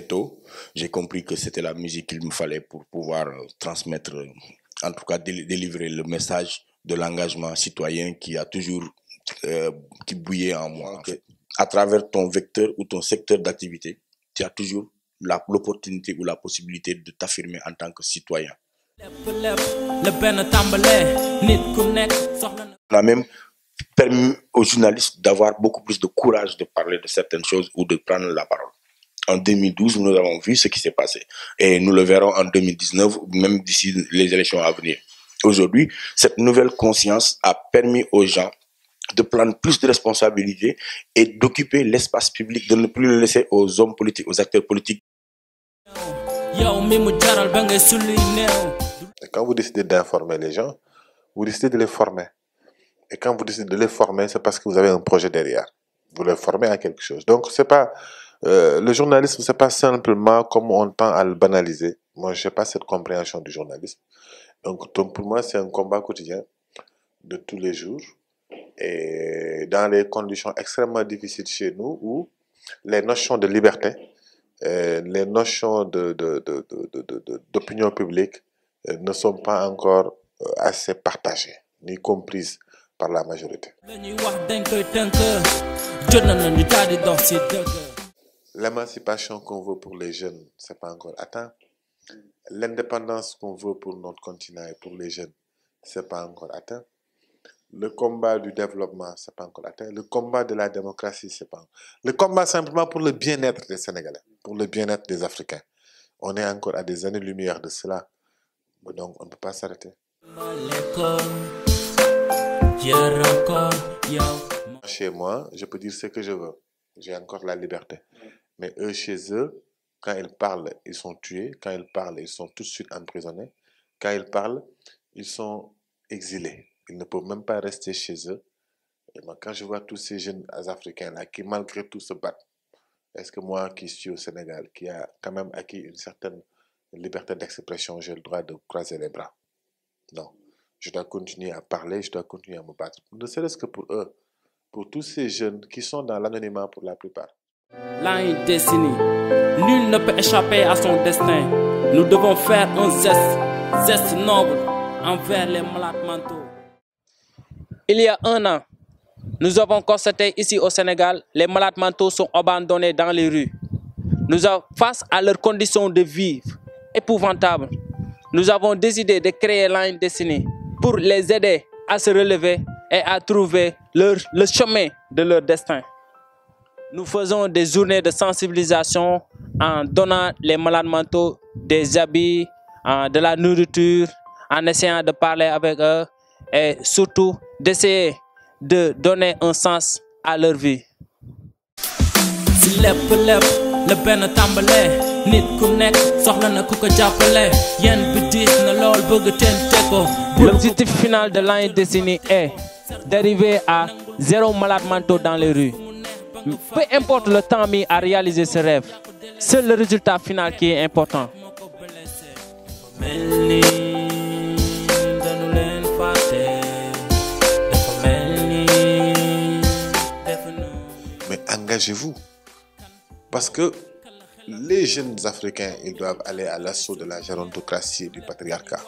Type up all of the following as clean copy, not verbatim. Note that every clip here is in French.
tôt, j'ai compris que c'était la musique qu'il me fallait pour pouvoir transmettre, en tout cas délivrer le message de l'engagement citoyen qui a toujours qui bouillait en moi. En fait. À travers ton vecteur ou ton secteur d'activité, tu as toujours l'opportunité ou la possibilité de t'affirmer en tant que citoyen. On a même permis aux journalistes d'avoir beaucoup plus de courage de parler de certaines choses ou de prendre la parole. En 2012, nous avons vu ce qui s'est passé. Et nous le verrons en 2019, même d'ici les élections à venir. Aujourd'hui, cette nouvelle conscience a permis aux gens de prendre plus de responsabilités et d'occuper l'espace public, de ne plus le laisser aux hommes politiques, aux acteurs politiques. Et quand vous décidez d'informer les gens, vous décidez de les former. Et quand vous décidez de les former, c'est parce que vous avez un projet derrière. Vous les formez à quelque chose. Donc, c'est pas le journalisme, c'est pas simplement comme on tend à le banaliser. Moi, je n'ai pas cette compréhension du journalisme. Donc, pour moi, c'est un combat quotidien de tous les jours et dans les conditions extrêmement difficiles chez nous où les notions de liberté, les notions d'opinion publique ne sont pas encore assez partagées ni comprises par la majorité. L'émancipation qu'on veut pour les jeunes, c'est pas encore atteint. L'indépendance qu'on veut pour notre continent et pour les jeunes, c'est pas encore atteint. Le combat du développement, c'est pas encore atteint. Le combat de la démocratie, c'est pas encore... Le combat simplement pour le bien-être des Sénégalais, pour le bien-être des Africains. On est encore à des années-lumière de cela. Donc, on ne peut pas s'arrêter. Chez moi, je peux dire ce que je veux. J'ai encore la liberté. Mais eux, chez eux, quand ils parlent, ils sont tués. Quand ils parlent, ils sont tout de suite emprisonnés. Quand ils parlent, ils sont exilés. Ils ne peuvent même pas rester chez eux. Et moi, quand je vois tous ces jeunes Africains-là qui, malgré tout, se battent, est-ce que moi, qui suis au Sénégal, qui a quand même acquis une certaine liberté d'expression, j'ai le droit de croiser les bras? Non. Je dois continuer à parler, je dois continuer à me battre. Ne serait-ce que pour eux, pour tous ces jeunes qui sont dans l'anonymat pour la plupart. Line Destiny, nul ne peut échapper à son destin. Nous devons faire un geste noble envers les malades mentaux. Il y a un an, nous avons constaté ici au Sénégal, les malades mentaux sont abandonnés dans les rues. Face à leurs conditions de vie épouvantables, nous avons décidé de créer Line Destiny pour les aider à se relever et à trouver le chemin de leur destin. Nous faisons des journées de sensibilisation en donnant les malades mentaux des habits, de la nourriture, en essayant de parler avec eux et surtout d'essayer de donner un sens à leur vie. L'objectif final de Line Destiny est d'arriver à 0 malades mentaux dans les rues. Peu importe le temps mis à réaliser ce rêve, c'est le résultat final qui est important. Mais engagez-vous. Parce que les jeunes Africains, ils doivent aller à l'assaut de la gérontocratie et du patriarcat.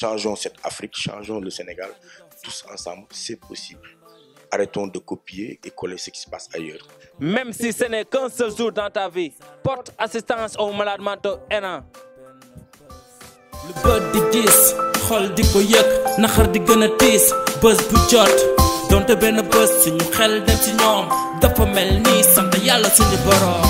Changeons cette Afrique, changeons le Sénégal, tous ensemble, c'est possible. Arrêtons de copier et coller ce qui se passe ailleurs. Même si ce n'est qu'un seul jour dans ta vie, porte assistance aux malades mentaux aidants. Le bët di gis xol di ko yëg naxar di gën a tiis bés bu jot donte benn bés suñu xel dem ci ñoom dafa mel ni sant yàlla suñu borom.